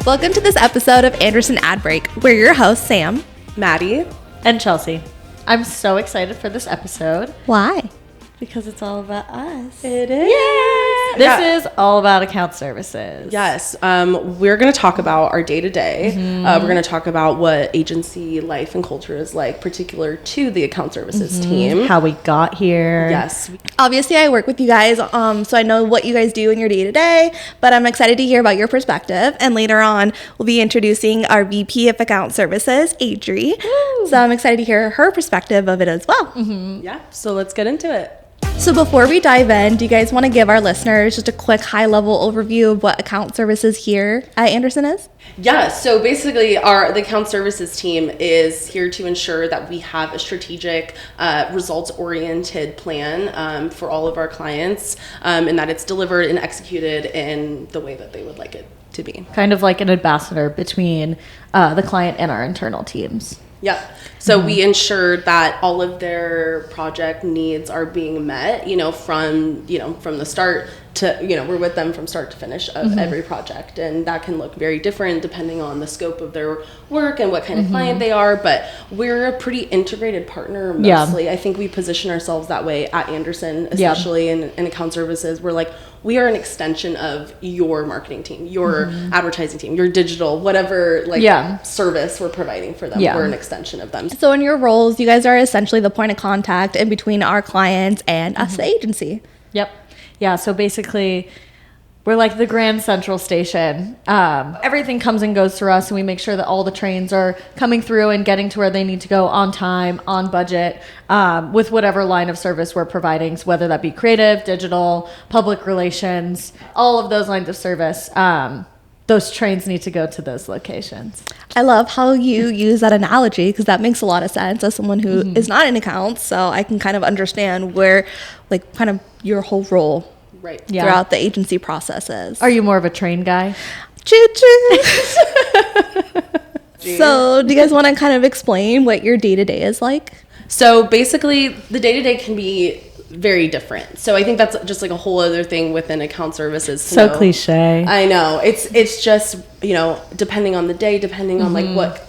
Welcome to this episode of Anderson Ad Break. We're your hosts, Sam, Maddy, and Chelsea. I'm so excited for this episode. Why? Because it's all about us. It is. Yeah. This is all about account services. Yes. We're going to talk about our day-to-day. We're going to talk about what agency life and culture is like, particular to the account services team. How we got here. Yes. Obviously, I work with you guys, so I know what you guys do in your day-to-day, but I'm excited to hear about your perspective. And later on, we'll be introducing our VP of Account Services, Adri. Woo. So I'm excited to hear her perspective of it as well. Yeah. So let's get into it. So before we dive in, do you guys want to give our listeners just a quick high-level overview of what account services here at Anderson is? Yeah, so basically the account services team is here to ensure that we have a strategic, results-oriented plan for all of our clients, and that it's delivered and executed in the way that they would like it to be. Kind of like an ambassador between the client and our internal teams. Yeah. So we ensure that all of their project needs are being met, from the start to, we're with them from start to finish of every project. And that can look very different depending on the scope of their work and what kind of client they are. But we're a pretty integrated partner mostly. Yeah. I think we position ourselves that way at Anderson, especially in account services. We're like, we are an extension of your marketing team, your advertising team, your digital, whatever service we're providing for them. We're an extension of them. So in your roles, you guys are essentially the point of contact in between our clients and us, the agency. Yep. Yeah. So basically, we're like the Grand Central Station. Everything comes and goes through us, and we make sure that all the trains are coming through and getting to where they need to go on time, on budget, with whatever line of service we're providing, so whether that be creative, digital, public relations, all of those lines of service. Those trains need to go to those locations. I love how you use that analogy because that makes a lot of sense as someone who is not in accounts. So I can kind of understand where, kind of your whole role throughout the agency process is. Are you more of a train guy? Choo-choo. So do you guys want to kind of explain what your day-to-day is like? So basically, the day-to-day can be very different. So I think that's just like a whole other thing within account services. So cliche. I know. It's just, depending on the day, depending on like what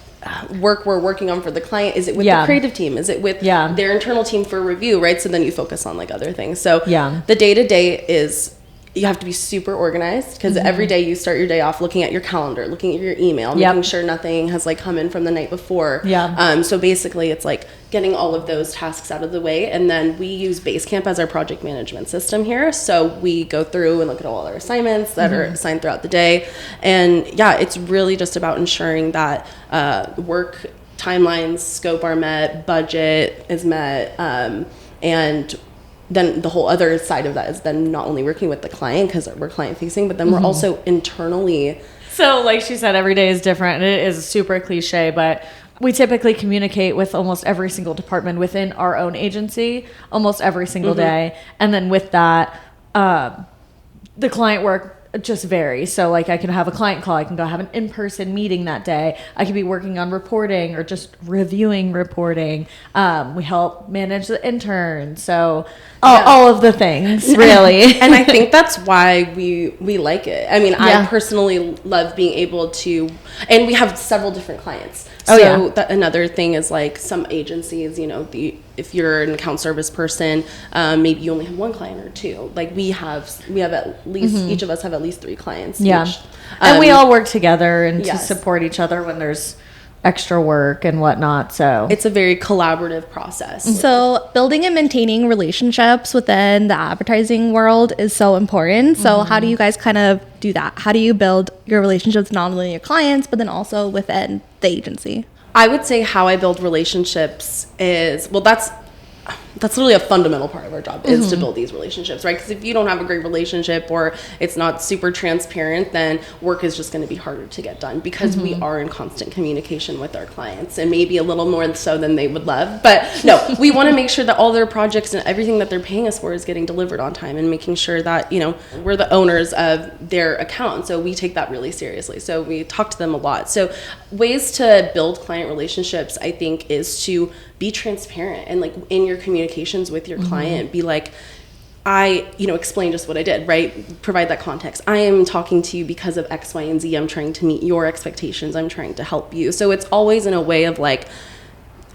work we're working on for the client. Is it with the creative team? Is it with their internal team for review, right? So then you focus on like other things. So the day-to-day is, you have to be super organized because every day you start your day off looking at your calendar, looking at your email, making sure nothing has like come in from the night before. So basically it's like getting all of those tasks out of the way. And then we use Basecamp as our project management system here. So we go through and look at all our assignments that are assigned throughout the day. And it's really just about ensuring that work timelines, scope are met, budget is met, and then the whole other side of that is then not only working with the client because we're client facing, but then we're also internally. So like she said, every day is different. It is super cliche, but we typically communicate with almost every single department within our own agency almost every single day. And then with that, the client work just varies. So like I can have a client call, I can go have an in-person meeting that day. I could be working on reporting or just reviewing reporting. We help manage the interns. So all of the things, really. And I think that's why we like it. I mean, I personally love being able to, and we have several different clients. So another thing is like some agencies, if you're an account service person, maybe you only have one client or two. Like we have at least, each of us have at least 3 clients. Yeah. Each. And we all work together and to support each other when there's extra work and whatnot. So it's a very collaborative process. So building and maintaining relationships within the advertising world is so important. So how do you guys kind of do that? How do you build your relationships not only your clients, but then also within the agency? I would say how I build relationships is, that's really a fundamental part of our job is to build these relationships, right? Because if you don't have a great relationship or it's not super transparent, then work is just going to be harder to get done because we are in constant communication with our clients and maybe a little more so than they would love. But no, we want to make sure that all their projects and everything that they're paying us for is getting delivered on time and making sure that, we're the owners of their account. So we take that really seriously. So we talk to them a lot. So ways to build client relationships, I think, is to be transparent and like in your communications with your client, be like, I, explain just what I did, right? Provide that context. I am talking to you because of X, Y, and Z. I'm trying to meet your expectations. I'm trying to help you. So it's always in a way of like,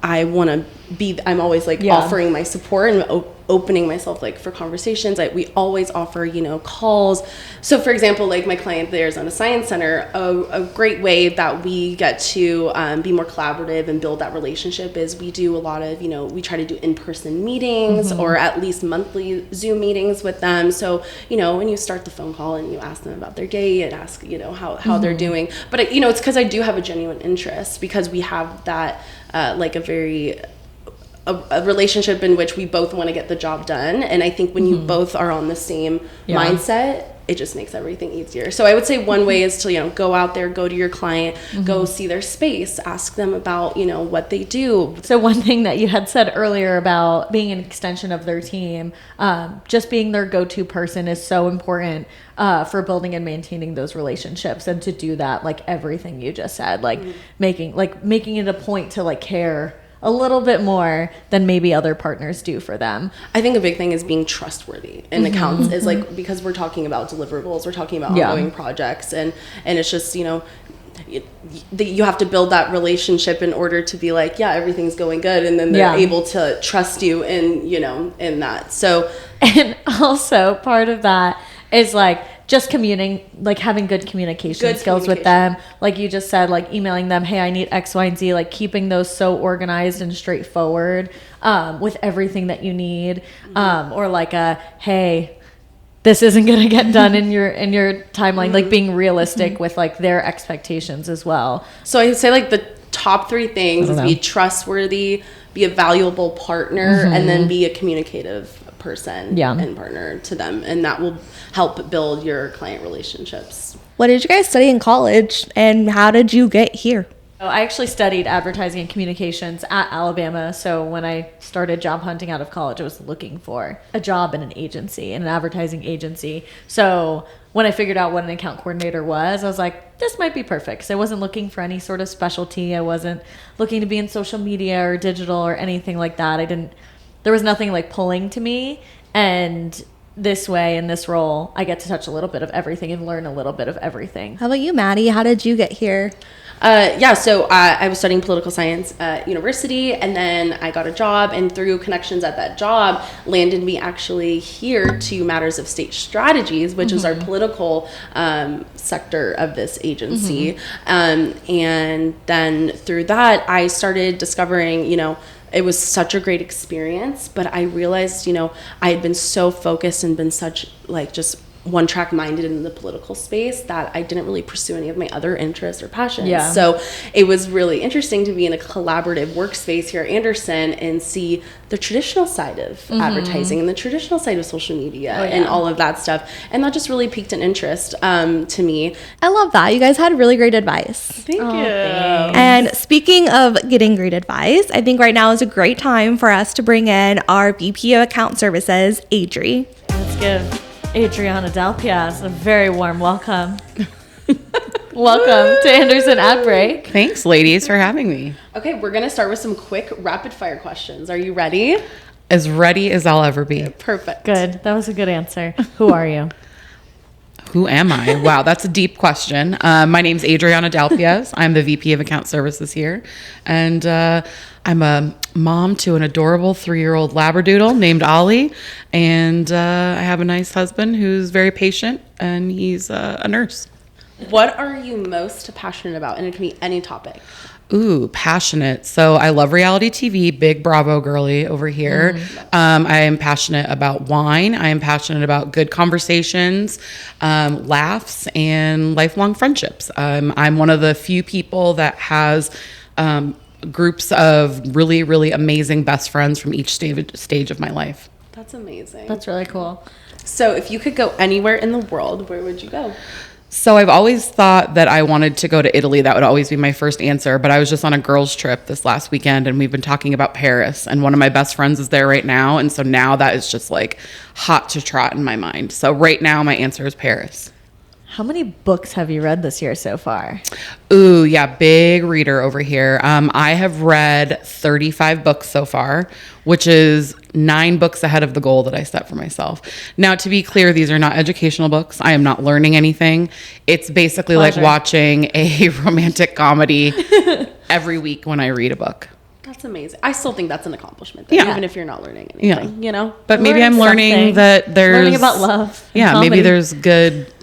I'm always like offering my support and opening myself like for conversations. We always offer, calls. So for example, like my client, the Arizona Science Center, a great way that we get to be more collaborative and build that relationship is we do a lot of, we try to do in-person meetings or at least monthly Zoom meetings with them. So, when you start the phone call and you ask them about their day and ask, how they're doing. But, it's because I do have a genuine interest because we have that like a relationship in which we both want to get the job done. And I think when you both are on the same mindset, it just makes everything easier. So I would say one way is to, go out there, go to your client, go see their space, ask them about, what they do. So one thing that you had said earlier about being an extension of their team, just being their go-to person is so important for building and maintaining those relationships. And to do that, like everything you just said, like making it a point to like care a little bit more than maybe other partners do for them. I think a big thing is being trustworthy in accounts is like, because we're talking about deliverables, we're talking about ongoing projects, and it's just, you have to build that relationship in order to be like, yeah, everything's going good, and then they're able to trust you in, in that. So, and also part of that is like just like having good communication skills with them. Like you just said, like emailing them, hey, I need X, Y, and Z, like keeping those so organized and straightforward with everything that you need. Or like hey, this isn't going to get done in your timeline, like being realistic with like their expectations as well. So I would say like the top 3 things is be trustworthy, be a valuable partner, and then be a communicative person and partner to them, and that will help build your client relationships. What did you guys study in college, and how did you get here? Oh, I actually studied advertising and communications at Alabama. So when I started job hunting out of college, I was looking for a job in an agency, in an advertising agency. So when I figured out what an account coordinator was, I was like, this might be perfect. Because I wasn't looking for any sort of specialty. I wasn't looking to be in social media or digital or anything like that. There was nothing like pulling to me. And this way, in this role, I get to touch a little bit of everything and learn a little bit of everything. How about you, Maddie? How did you get here? So I was studying political science at university, and then I got a job, and through connections at that job landed me actually here to Matters of State Strategies, which is our political sector of this agency. And then through that, I started discovering, it was such a great experience, but I realized, I had been so focused and been such like just one track minded in the political space that I didn't really pursue any of my other interests or passions. Yeah. So it was really interesting to be in a collaborative workspace here at Anderson and see the traditional side of advertising and the traditional side of social media and all of that stuff. And that just really piqued an interest to me. I love that. You guys had really great advice. Thank you. Thanks. And speaking of getting great advice, I think right now is a great time for us to bring in our VP of Account Services, Adri. Let's give Adriana Dalpias a very warm welcome. Welcome to Anderson Ad Break. Thanks, ladies, for having me. Okay, we're going to start with some quick rapid fire questions. Are you ready? As ready as I'll ever be. Perfect. Good. That was a good answer. Who are you? Who am I? Wow, that's a deep question. My name's Adriana Dalpias. I'm the VP of Account Services here. And I'm a mom to an adorable 3-year-old Labradoodle named Ollie. And I have a nice husband who's very patient, and he's a nurse. What are you most passionate about? And it can be any topic. Ooh, passionate. So I love reality TV, big Bravo girly over here. I am passionate about wine. I am passionate about good conversations, laughs, and lifelong friendships. I'm one of the few people that has groups of really, really amazing best friends from each stage of my life. That's amazing. That's really cool. So if you could go anywhere in the world, where would you go? So I've always thought that I wanted to go to Italy. That would always be my first answer. But I was just on a girls' trip this last weekend, and we've been talking about Paris. And one of my best friends is there right now. And so now that is just like hot to trot in my mind. So right now my answer is Paris. How many books have you read this year so far? Ooh, yeah, big reader over here. I have read 35 books so far, which is 9 books ahead of the goal that I set for myself. Now, to be clear, these are not educational books. I am not learning anything. It's basically like watching a romantic comedy every week when I read a book. That's amazing. I still think that's an accomplishment, though, even if you're not learning anything, you know? But maybe I'm learning that there's... Learning about love. Yeah, comedy. Maybe there's good,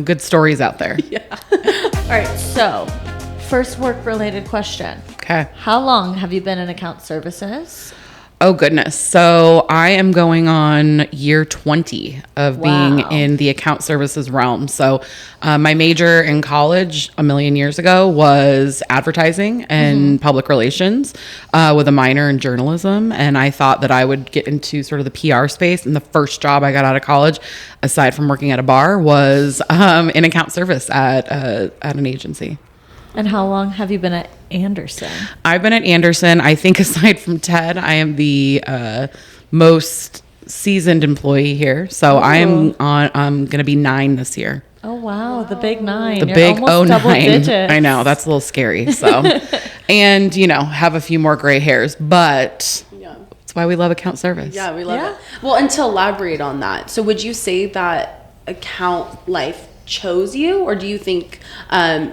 good stories out there. Yeah. All right, so first work-related question. Okay. How long have you been in account services? Oh, goodness. So I am going on year 20 of being in the account services realm. So my major in college a million years ago was advertising and public relations with a minor in journalism. And I thought that I would get into sort of the PR space. And the first job I got out of college, aside from working at a bar, was in account service at an agency. And how long have you been at Anderson? I've been at Anderson. I think aside from Ted, I am the most seasoned employee here. So I'm going to be 9 this year. Oh, wow. The big 9. The You're big almost 09. double digits. I know. That's a little scary. So, and, have a few more gray hairs. But that's why we love account service. Yeah, we love it. Well, and to elaborate on that, so would you say that account life chose you, or do you think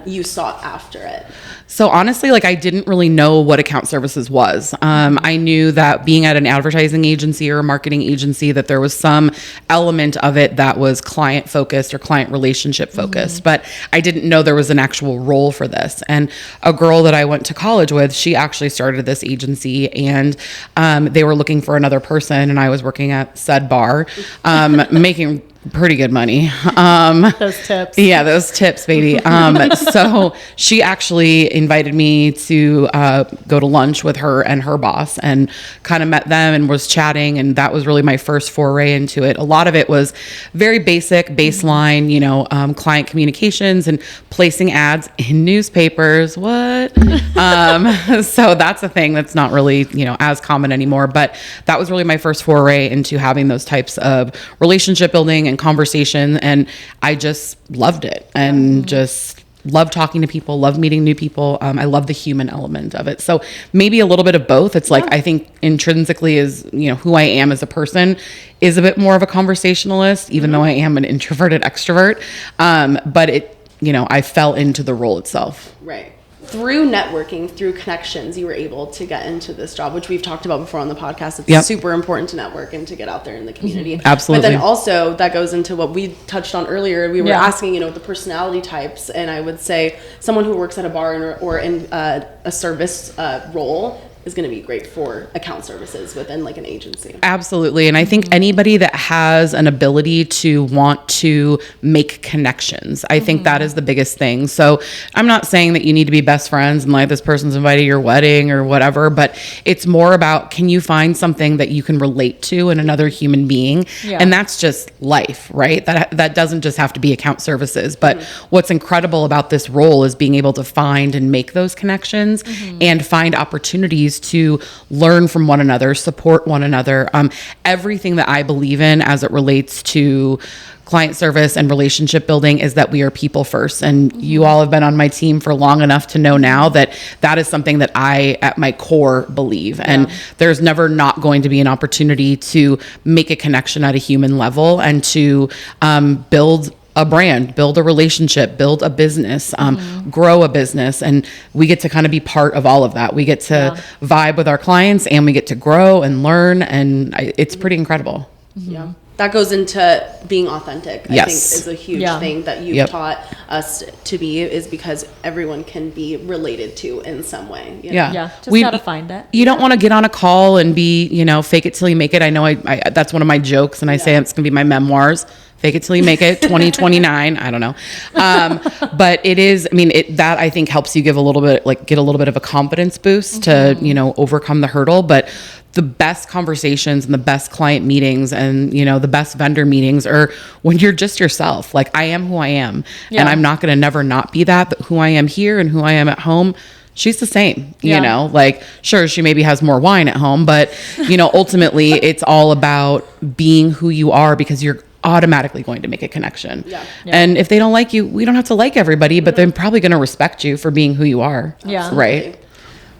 you sought after it? So honestly, I didn't really know what account services was. I knew that being at an advertising agency or a marketing agency, that there was some element of it that was client focused or client relationship focused, but I didn't know there was an actual role for this. And a girl that I went to college with, she actually started this agency, and they were looking for another person, and I was working at said bar, making pretty good money. Those tips. Yeah, those tips, baby. So she actually invited me to go to lunch with her and her boss, and kind of met them and was chatting. And that was really my first foray into it. A lot of it was very basic, baseline, client communications and placing ads in newspapers. What? So that's a thing that's not really, as common anymore. But that was really my first foray into having those types of relationship building and conversation, and I just loved it, and just love talking to people, love meeting new people. I love the human element of it. So maybe a little bit of both. It's I think intrinsically is, who I am as a person is a bit more of a conversationalist, even though I am an introverted extrovert. But it, I fell into the role itself. Right. Through networking, through connections, you were able to get into this job, which we've talked about before on the podcast. It's super important to network and to get out there in the community. Absolutely. But then also that goes into what we touched on earlier. We were asking, the personality types, and I would say someone who works at a bar or in a service role is going to be great for account services within an agency. Absolutely. And I think anybody that has an ability to want to make connections, I think that is the biggest thing. So I'm not saying that you need to be best friends and this person's invited to your wedding or whatever, but it's more about, can you find something that you can relate to in another human being? Yeah. And that's just life, right? That doesn't just have to be account services, but what's incredible about this role is being able to find and make those connections and find opportunities to learn from one another, support one another. Everything that I believe in as it relates to client service and relationship building is that we are people first. And you all have been on my team for long enough to know now that that is something that I, at my core, believe. And there's never not going to be an opportunity to make a connection at a human level and to build a brand, build a relationship, build a business, grow a business. And we get to kind of be part of all of that. We get to vibe with our clients, and we get to grow and learn. And it's pretty incredible. Yeah. That goes into being authentic, I think, is a huge thing that you've taught us to be, is because everyone can be related to in some way. Just gotta find it. You don't want to get on a call and be, fake it till you make it. I know I that's one of my jokes, and I say it's going to be my memoirs. Fake it till you make it, 2029. I don't know. But it is, that I think helps you get a little bit of a confidence boost to, overcome the hurdle. But the best conversations and the best client meetings and, the best vendor meetings are when you're just yourself. I am who I am, and I'm not going to never not be that, but who I am here and who I am at home, she's the same, sure, she maybe has more wine at home, but, ultimately it's all about being who you are, because you're automatically going to make a connection. Yeah. And if they don't like you, we don't have to like everybody, but they're probably going to respect you for being who you are. Yeah. Right.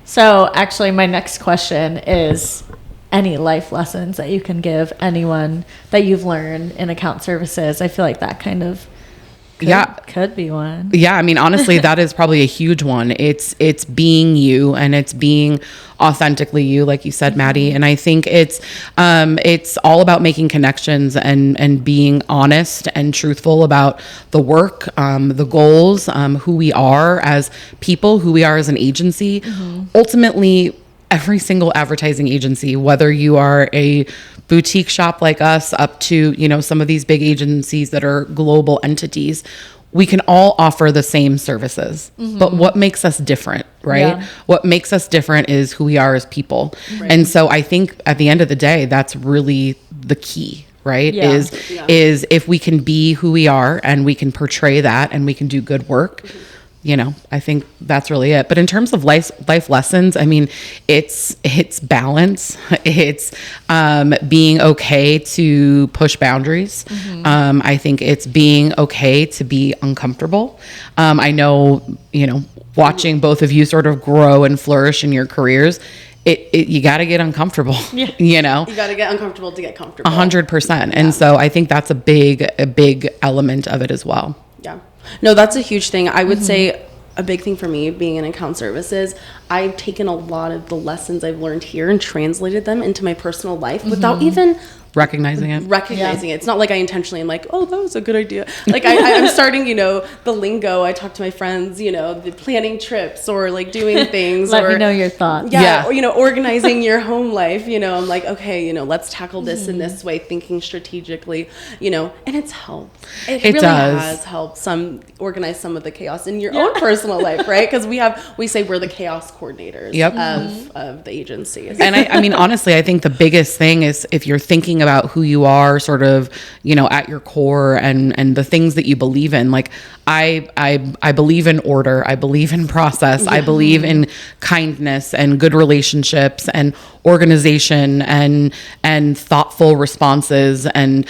So actually my next question is any life lessons that you can give anyone that you've learned in account services. I feel like that kind of could be one. Yeah, I mean, honestly, that is probably a huge one. It's being you, and it's being authentically you, like you said, Maddie. And I think it's all about making connections and being honest and truthful about the work, the goals, who we are as people, who we are as an agency. Ultimately, every single advertising agency, whether you are a boutique shop like us up to, some of these big agencies that are global entities, we can all offer the same services. But what makes us different, right? Yeah. What makes us different is who we are as people. Right. And so I think at the end of the day, that's really the key, right? Yeah. Is if we can be who we are and we can portray that and we can do good work, I think that's really it. But in terms of life lessons, I mean, it's balance. It's being okay to push boundaries. I think it's being okay to be uncomfortable. I know, watching both of you sort of grow and flourish in your careers, you got to get uncomfortable. Yeah. You got to get uncomfortable to get comfortable. 100%. And so I think that's a big element of it as well. Yeah. No, that's a huge thing. I would say a big thing for me being in account services, I've taken a lot of the lessons I've learned here and translated them into my personal life without even recognizing it. It's not like I intentionally am like, oh, that was a good idea. Like I'm starting, the lingo. I talk to my friends, the planning trips or like doing things. Let me know your thoughts. Yeah. Or, organizing your home life, I'm like, okay, let's tackle this in this way, thinking strategically, and it's helped. It really has helped organize some of the chaos in your own personal life, right? Because we say we're the chaos coordinators of the agency. And I mean, honestly, I think the biggest thing is if you're thinking about who you are sort of, at your core and the things that you believe in. Like I believe in order. I believe in process. I believe in kindness and good relationships and organization and thoughtful responses. And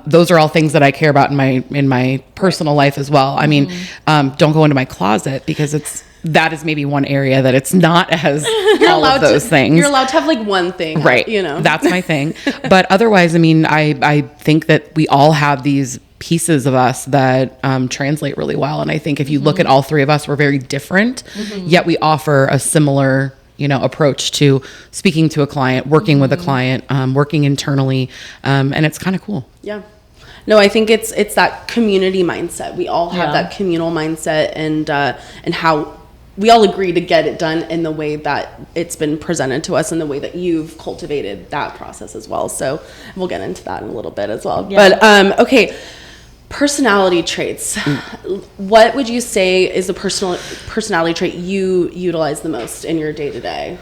those are all things that I care about in my personal life as well. I mean, don't go into my closet because that is maybe one area that it's not as all of those things. You're allowed to have like one thing, right? That's my thing. But otherwise, I mean, I think that we all have these pieces of us that translate really well. And I think if you look at all three of us, we're very different, yet we offer a similar approach to speaking to a client, working with a client, working internally, and it's kind of cool. Yeah. No, I think it's that community mindset. We all have that communal mindset, and how we all agree to get it done in the way that it's been presented to us and the way that you've cultivated that process as well. So we'll get into that in a little bit as well. Yeah. But okay, personality traits. What would you say is the personality trait you utilize the most in your day-to-day?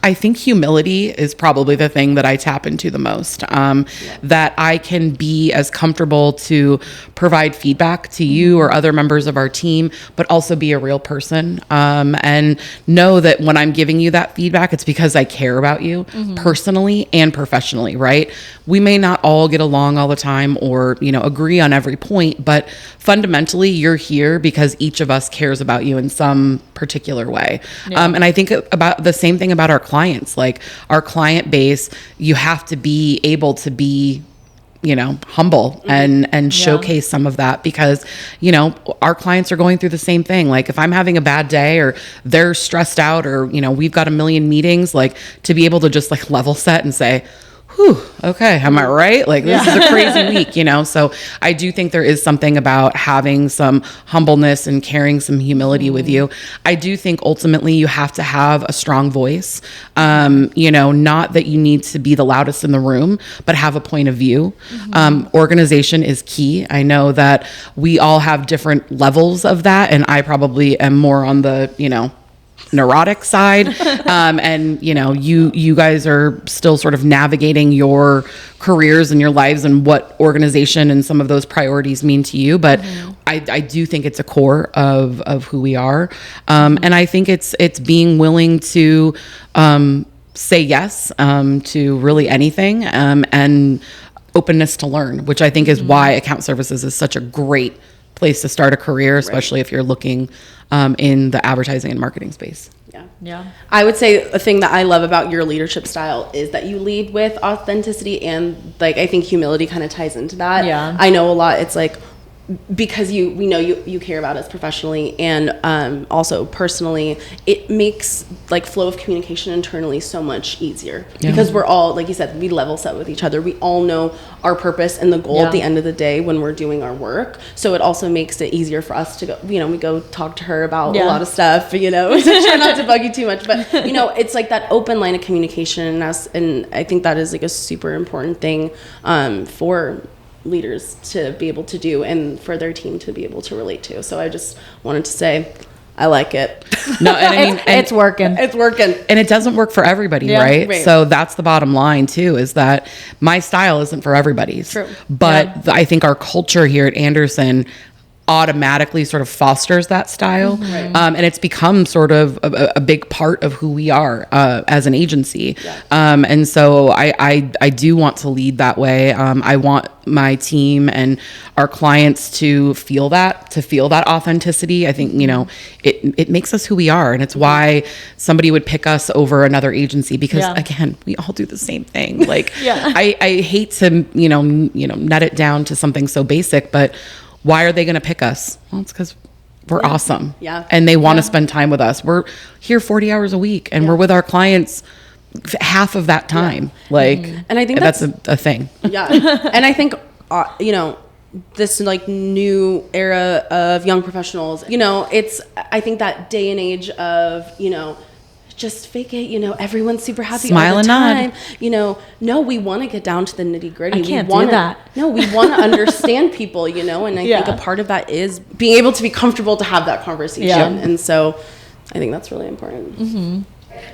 I think humility is probably the thing that I tap into the most, that I can be as comfortable to provide feedback to you or other members of our team, but also be a real person, and know that when I'm giving you that feedback, it's because I care about you personally and professionally, right? We may not all get along all the time or, agree on every point, but fundamentally you're here because each of us cares about you in some particular way. Yeah. And I think about the same thing about our clients, like our client base, you have to be able to be, humble and showcase some of that because, our clients are going through the same thing. Like if I'm having a bad day or they're stressed out or, we've got a million meetings, like to be able to just like level set and say, whew, okay, am I right? Like this is a crazy week, So I do think there is something about having some humbleness and carrying some humility with you. I do think ultimately you have to have a strong voice. Not that you need to be the loudest in the room, but have a point of view. Organization is key. I know that we all have different levels of that, and I probably am more on the, neurotic side, and you guys are still sort of navigating your careers and your lives and what organization and some of those priorities mean to you, but I do think it's a core of who we are, and I think it's being willing to say yes to really anything, and openness to learn, which I think is why account services is such a great place to start a career, especially if you're looking in the advertising and marketing space. Yeah. I would say a thing that I love about your leadership style is that you lead with authenticity, and like I think humility kind of ties into that. Yeah. I know a lot. It's like because we know you care about us professionally and also personally, it makes like flow of communication internally so much easier because we're all, like you said, we level set with each other. We all know our purpose and the goal at the end of the day when we're doing our work. So it also makes it easier for us to go, we go talk to her about a lot of stuff, to try not to bug you too much. But, it's like that open line of communication and I think that is like a super important thing for leaders to be able to do and for their team to be able to relate to. So I just wanted to say I like it. No, and I mean, it's working. It's working. And it doesn't work for everybody, right? So that's the bottom line too, is that my style isn't for everybody's. True. But I think our culture here at Anderson automatically sort of fosters that style. And it's become sort of a big part of who we are as an agency. And so I do want to lead that way. I want my team and our clients to feel that authenticity. I think, it makes us who we are. And it's why somebody would pick us over another agency because again, we all do the same thing. Like I hate to, nut it down to something so basic, but why are they going to pick us? Well, it's because we're awesome. Yeah. And they want to spend time with us. We're here 40 hours a week and we're with our clients half of that time. Like, and I think that's a thing. Yeah. And I think, this like new era of young professionals, I think that day and age of, just fake it, everyone's super happy Smile all the and time. No, we want to get down to the nitty gritty. I can't do that. No, we want to understand people, and I think a part of that is being able to be comfortable to have that conversation. And so I think that's really important.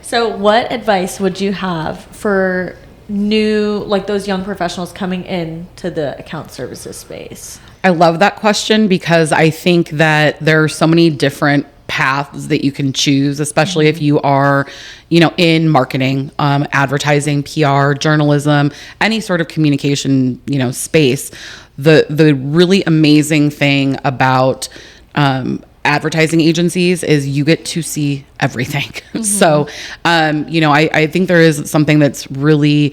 So what advice would you have for new, like those young professionals coming into the account services space? I love that question because I think that there are so many different paths that you can choose, especially if you are, in marketing, advertising, PR, journalism, any sort of communication, space. The really amazing thing about advertising agencies is you get to see everything. So, I think there is something that's really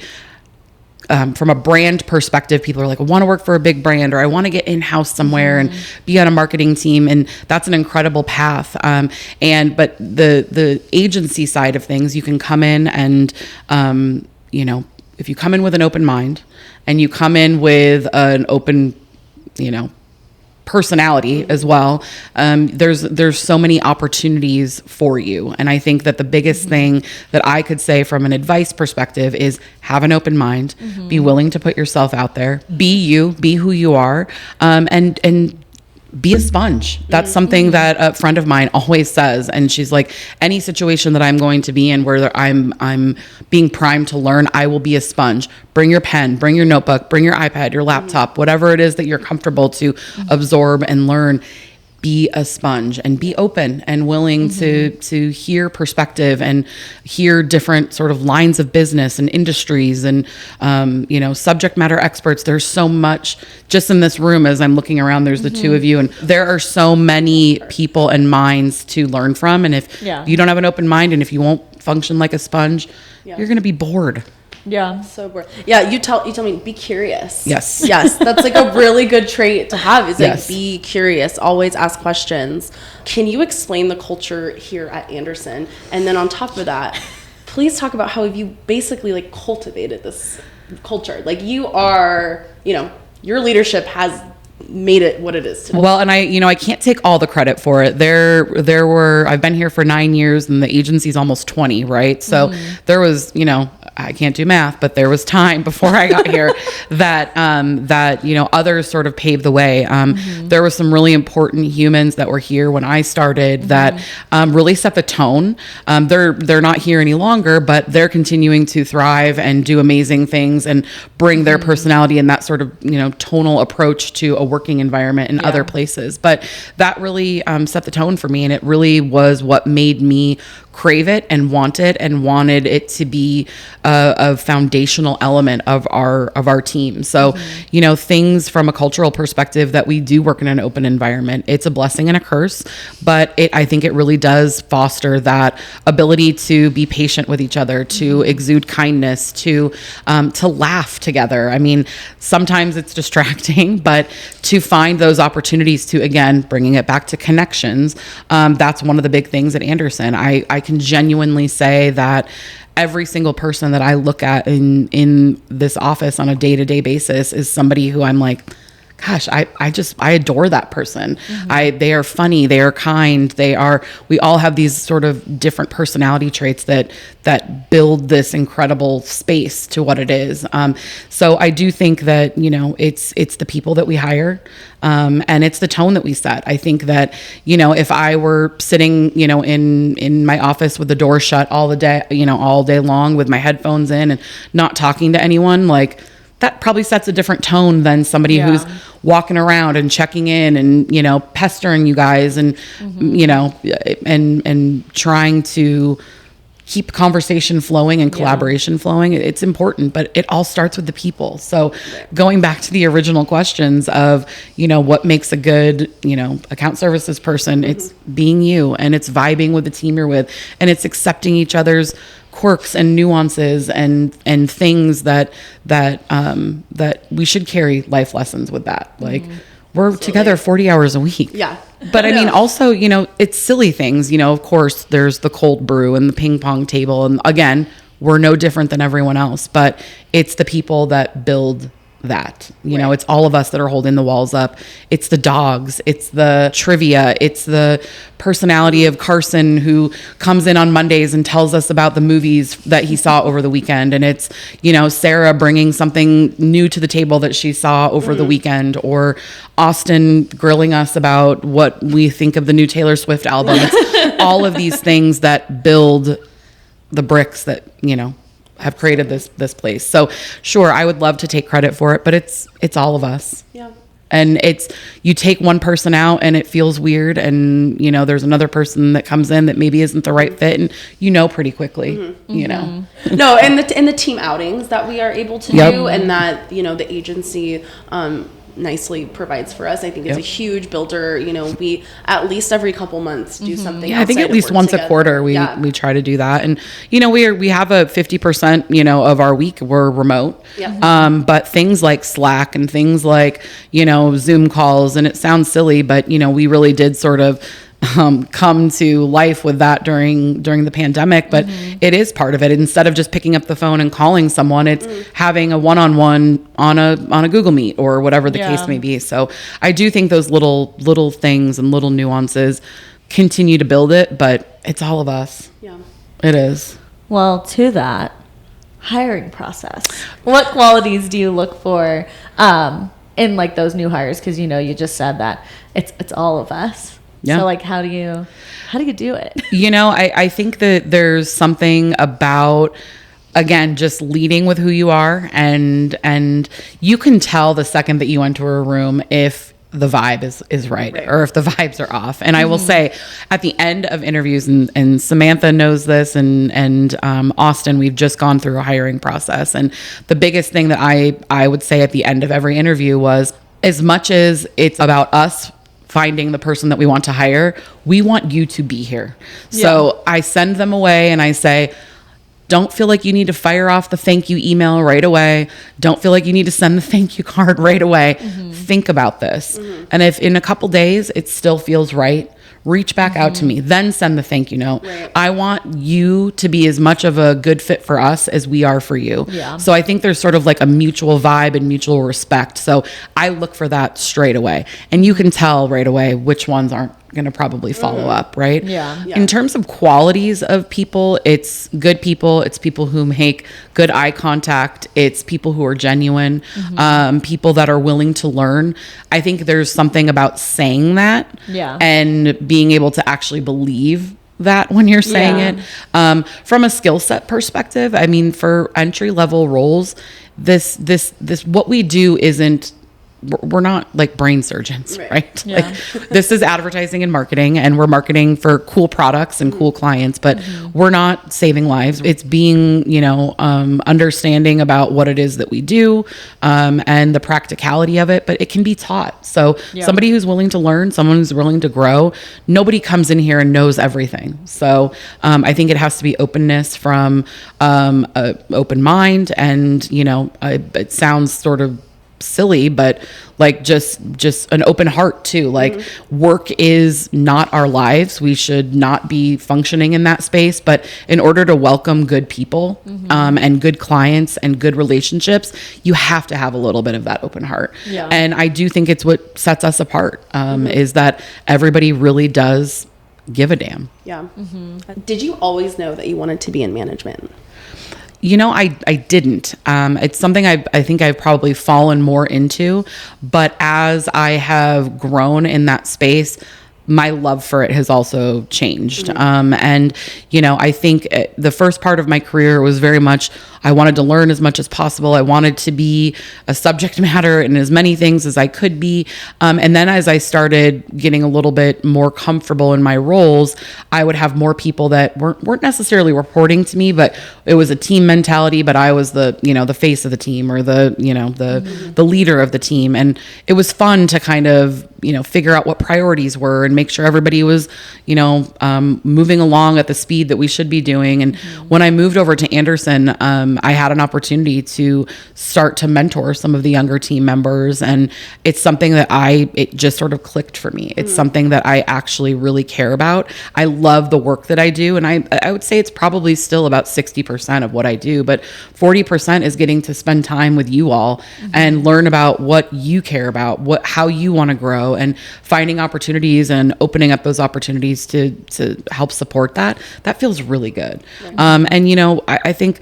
from a brand perspective, people are like, I want to work for a big brand, or I want to get in-house somewhere and be on a marketing team. And that's an incredible path. But the agency side of things, you can come in and, if you come in with an open mind and you come in with an open, personality as well, there's so many opportunities for you. And I think that the biggest thing that I could say from an advice perspective is have an open mind, be willing to put yourself out there, be who you are, and be a sponge. That's something that a friend of mine always says. And she's like, any situation that I'm going to be in where I'm being primed to learn, I will be a sponge. Bring your pen, bring your notebook, bring your iPad, your laptop, whatever it is that you're comfortable to absorb and learn. Be a sponge and be open and willing to hear perspective and hear different sort of lines of business and industries and, subject matter experts. There's so much just in this room as I'm looking around, there's the two of you, and there are so many people and minds to learn from. And if you don't have an open mind and if you won't function like a sponge, you're going to be bored. Yeah. So bored. Yeah. You tell me, be curious. Yes. Yes. That's like a really good trait to have is like, be curious, always ask questions. Can you explain the culture here at Anderson? And then on top of that, please talk about how have you basically like cultivated this culture? Like you are, your leadership has made it what it is today. Well, and I can't take all the credit for it. I've been here for 9 years and the agency's almost 20, right? So there was, I can't do math, but there was time before I got here that others sort of paved the way. There were some really important humans that were here when I started that really set the tone. They're not here any longer, but they're continuing to thrive and do amazing things and bring their personality and that sort of tonal approach to a working environment in other places. But that really set the tone for me, and it really was what made me crave it and want it and wanted it to be a foundational element of our team. So, you know, things from a cultural perspective that we do work in an open environment, it's a blessing and a curse, but I think it really does foster that ability to be patient with each other, to exude kindness, to laugh together. I mean, sometimes it's distracting, but to find those opportunities to, again, bringing it back to connections, that's one of the big things at Anderson. I can genuinely say that every single person that I look at in this office on a day-to-day basis is somebody who I'm like, gosh, I adore that person. They are funny, they are kind, we all have these sort of different personality traits that build this incredible space to what it is. So I do think that, you know, it's the people that we hire, and it's the tone that we set. I think that, you know, if I were sitting, you know, in my office with the door shut all day long with my headphones in and not talking to anyone, like, that probably sets a different tone than somebody who's walking around and checking in and, you know, pestering you guys and, you know, and trying to keep conversation flowing and collaboration flowing. It's important, but it all starts with the people. So going back to the original questions of, you know, what makes a good, you know, account services person, it's being you, and it's vibing with the team you're with, and it's accepting each other's quirks and nuances and things that we should carry life lessons with that. Like, we're together 40 hours a week. Yeah. But I mean, also, you know, it's silly things, you know, of course there's the cold brew and the ping pong table. And again, we're no different than everyone else, but it's the people that build that, you know, it's all of us that are holding the walls up. It's the dogs, it's the trivia, it's the personality of Carson, who comes in on Mondays and tells us about the movies that he saw over the weekend. And it's, you know, Sarah bringing something new to the table that she saw over the weekend, or Austin grilling us about what we think of the new Taylor Swift album. It's all of these things that build the bricks that, you know, have created this place. So sure, I would love to take credit for it, but it's all of us. Yeah. And you take one person out and it feels weird, and, you know, there's another person that comes in that maybe isn't the right fit, and you know pretty quickly, you know. No, and the team outings that we are able to do, and that, you know, the agency nicely provides for us, I think is a huge builder. You know, we at least every couple months do something. Yeah, I think at least once a quarter we try to do that. And, you know, we have a 50%, you know, of our week we're remote. Yeah. But things like Slack and things like, you know, Zoom calls, and it sounds silly, but, you know, we really did sort of come to life with that during the pandemic, but it is part of it. Instead of just picking up the phone and calling someone, it's having a one-on-one on a Google Meet or whatever the case may be. So I do think those little things and little nuances continue to build it, but it's all of us. Yeah, it is. Well, to that hiring process, what qualities do you look for in like those new hires? Because, you know, you just said that it's all of us. Yeah. So, like, how do you do it? You know, I think that there's something about, again, just leading with who you are, and you can tell the second that you enter a room if the vibe is right or if the vibes are off. And I will say, at the end of interviews, and Samantha knows this, and Austin, we've just gone through a hiring process, and the biggest thing that I would say at the end of every interview was, as much as it's about us finding the person that we want to hire, we want you to be here. Yeah. So I send them away and I say, don't feel like you need to fire off the thank you email right away. Don't feel like you need to send the thank you card right away. Think about this. And if in a couple days it still feels right, reach back out to me, then send the thank you note. Right. I want you to be as much of a good fit for us as we are for you. Yeah. So I think there's sort of like a mutual vibe and mutual respect. So I look for that straight away. And you can tell right away which ones aren't going to probably follow up, right? Yeah. In terms of qualities of people, it's good people. It's people who make good eye contact. It's people who are genuine, people that are willing to learn. I think there's something about saying that and being able to actually believe that when you're saying it. From a skill set perspective, I mean, for entry level roles, this what we do isn't we're not like brain surgeons, right? Yeah. Like this is advertising and marketing, and we're marketing for cool products and cool clients, but we're not saving lives. It's being, you know, understanding about what it is that we do, and the practicality of it, but it can be taught. So somebody who's willing to learn, someone who's willing to grow, nobody comes in here and knows everything. So I think it has to be openness from a open mind, and, you know, it sounds sort of silly, but like just an open heart too. Like work is not our lives. We should not be functioning in that space, but in order to welcome good people, and good clients and good relationships, you have to have a little bit of that open heart. And I do think it's what sets us apart, is that everybody really does give a damn. Did you always know that you wanted to be in management? You know, I didn't. It's something I think I've probably fallen more into, but as I have grown in that space, my love for it has also changed. And, you know, I think the first part of my career was very much, I wanted to learn as much as possible. I wanted to be a subject matter in as many things as I could be. And then as I started getting a little bit more comfortable in my roles, I would have more people that weren't necessarily reporting to me, but it was a team mentality, but I was the, you know, the face of the team, or the, you know, the leader of the team. And it was fun to kind of, you know, figure out what priorities were and make sure everybody was, you know, moving along at the speed that we should be doing. And when I moved over to Anderson, I had an opportunity to start to mentor some of the younger team members. And it's something that it just sort of clicked for me. It's something that I actually really care about. I love the work that I do. And I would say it's probably still about 60% of what I do, but 40% is getting to spend time with you all and learn about what you care about, how you want to grow, and finding opportunities and opening up those opportunities to help support that. That feels really good. And, you know, I think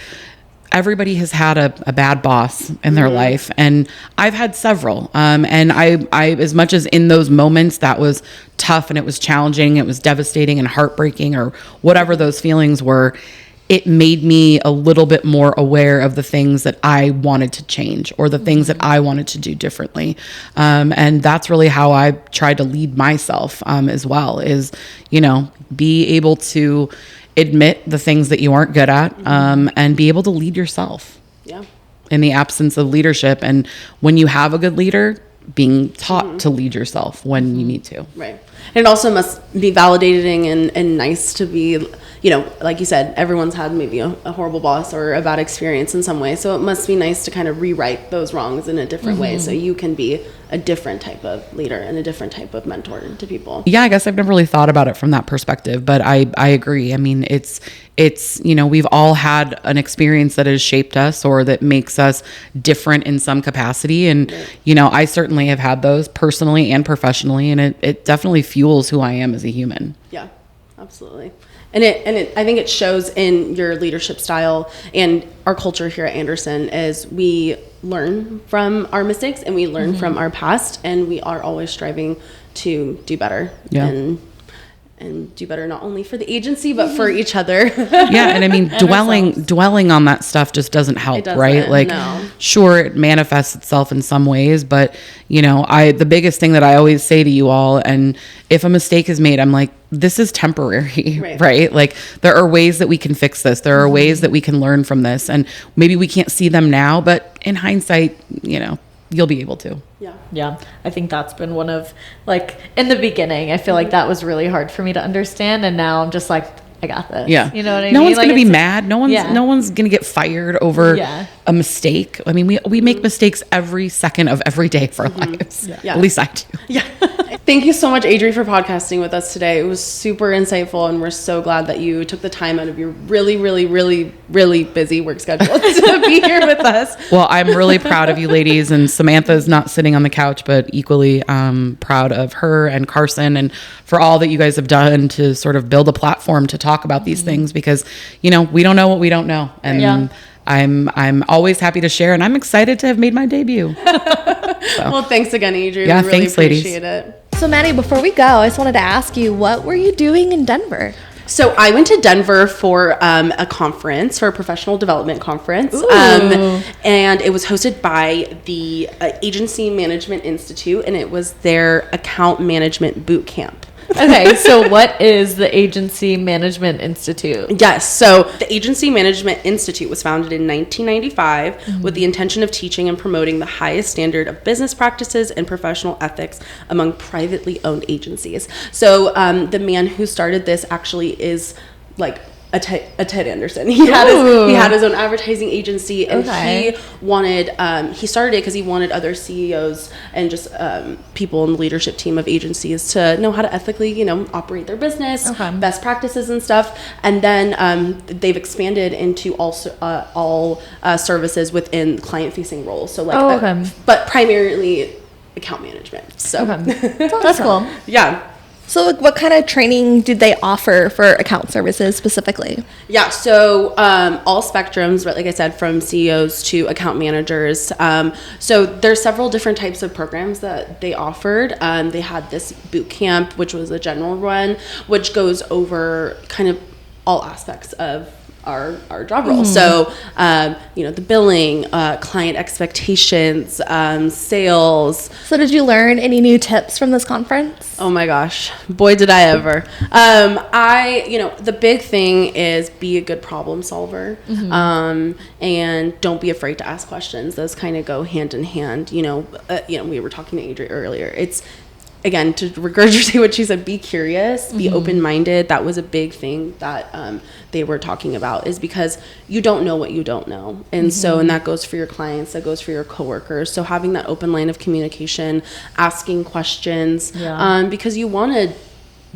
everybody has had a bad boss in their life, and I've had several. And I, as much as in those moments that was tough and it was challenging, it was devastating and heartbreaking, or whatever those feelings were, it made me a little bit more aware of the things that I wanted to change, or the things that I wanted to do differently. And that's really how I tried to lead myself, as well, is, you know, be able to admit the things that you aren't good at, and be able to lead yourself in the absence of leadership. And when you have a good leader, being taught to lead yourself when you need to. Right. And it also must be validating and nice to be, you know, like you said, everyone's had maybe a horrible boss or a bad experience in some way. So it must be nice to kind of rewrite those wrongs in a different way, so you can be a different type of leader and a different type of mentor to people. Yeah, I guess I've never really thought about it from that perspective, but I agree. I mean, it's, you know, we've all had an experience that has shaped us or that makes us different in some capacity. And, you know, I certainly have had those personally and professionally, and it definitely fuels who I am as a human. Yeah, absolutely. And I think it shows in your leadership style and our culture here at Anderson, as we learn from our mistakes and we learn from our past, and we are always striving to do better. And do better not only for the agency but for each other. And I mean, dwelling on that stuff just doesn't help, right? Like, sure, it manifests itself in some ways, but, you know, the biggest thing that I always say to you all, and if a mistake is made, I'm like, this is temporary, right? Like, there are ways that we can fix this. There are ways that we can learn from this, and maybe we can't see them now, but in hindsight, you know, you'll be able to. Yeah. I think that's been one of, like, in the beginning, I feel like that was really hard for me to understand. And now I'm just like, I got this. Yeah. You know what I mean? No one's going to be mad. No one's going to get fired over a mistake. I mean, we make mistakes every second of every day of our lives. At least I do. Thank you so much, Adri, for podcasting with us today. It was super insightful, and we're so glad that you took the time out of your really, really, really, really busy work schedule to be here with us. Well, I'm really proud of you ladies, and Samantha's not sitting on the couch, but equally proud of her and Carson, and for all that you guys have done to sort of build a platform to talk about these things, because, you know, we don't know what we don't know. And I'm always happy to share, and I'm excited to have made my debut. Well, thanks again, Adri. Yeah, we really thanks, ladies. Appreciate it. So Maddy, before we go, I just wanted to ask you, what were you doing in Denver? So I went to Denver for a conference, for a professional development conference. And it was hosted by the Agency Management Institute, and it was their account management boot camp. Okay, so what is the Agency Management Institute? Yes, so the Agency Management Institute was founded in 1995 with the intention of teaching and promoting the highest standard of business practices and professional ethics among privately owned agencies. So the man who started this actually is like a Ted Anderson. He had his own advertising agency, and he started it because he wanted other CEOs and just people in the leadership team of agencies to know how to ethically, operate their business, best practices and stuff. And then they've expanded into all services within client-facing roles. So but primarily account management. So that's cool. Yeah. So what kind of training did they offer for account services specifically? Yeah, so all spectrums, like I said, from CEOs to account managers. So there's several different types of programs that they offered. They had this boot camp, which was a general run, which goes over kind of all aspects of our job role. So, the billing, client expectations, sales. So did you learn any new tips from this conference? Oh my gosh, boy, did I ever. The big thing is be a good problem solver, and don't be afraid to ask questions. Those kind of go hand in hand. We were talking to Adri earlier. It's, again, to regurgitate what she said, be curious, be open-minded. That was a big thing that they were talking about, is because you don't know what you don't know. And and that goes for your clients, that goes for your coworkers. So having that open line of communication, asking questions, because you want to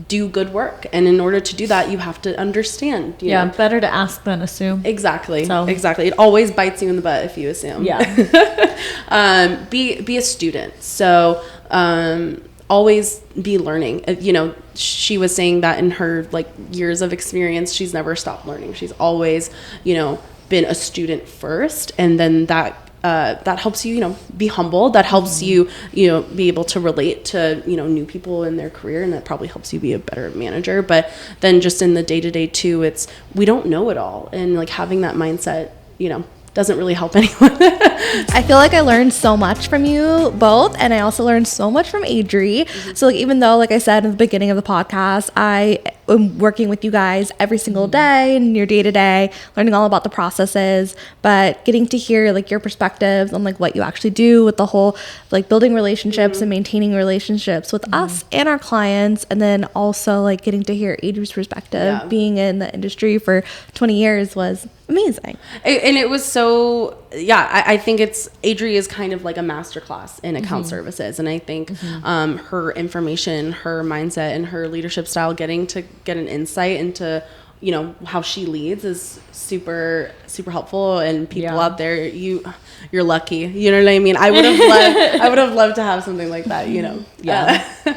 do good work. And in order to do that, you have to understand. You know? Better to ask than assume. Exactly. It always bites you in the butt if you assume. Yeah. Be a student. So always be learning. She was saying that in her years of experience, she's never stopped learning. She's always, been a student first, and then that helps you, be humble. That helps you, be able to relate to, new people in their career, and that probably helps you be a better manager. But then just in the day-to-day too, we don't know it all, and having that mindset, doesn't really help anyone. I feel like I learned so much from you both, and I also learned so much from Adri. So even though, like I said in the beginning of the podcast, I am working with you guys every single day in your day-to-day, learning all about the processes, but getting to hear your perspectives on what you actually do with the whole building relationships and maintaining relationships with us and our clients, and then also getting to hear Adri's perspective being in the industry for 20 years was amazing. And it was so, I think Adri is kind of like a masterclass in account services. And I think her information, her mindset, and her leadership style, getting to get an insight into, how she leads is super, super helpful. And people out there, you're lucky. You know what I mean? I would have loved to have something like that,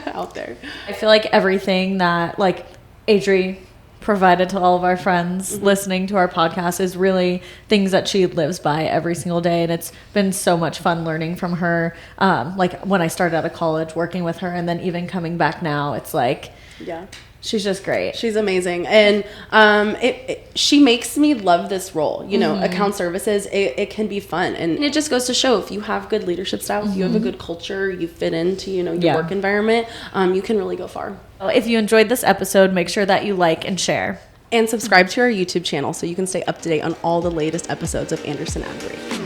out there. I feel like everything that Adri provided to all of our friends listening to our podcast is really things that she lives by every single day, and it's been so much fun learning from her. When I started out of college, working with her, and then even coming back now, it's she's just great. She's amazing. And she makes me love this role. Account services, it can be fun. And it just goes to show, if you have good leadership style, if you have a good culture, you fit into, your work environment, you can really go far. Well, if you enjoyed this episode, make sure that you like and share. And subscribe to our YouTube channel so you can stay up to date on all the latest episodes of Anderson Adri.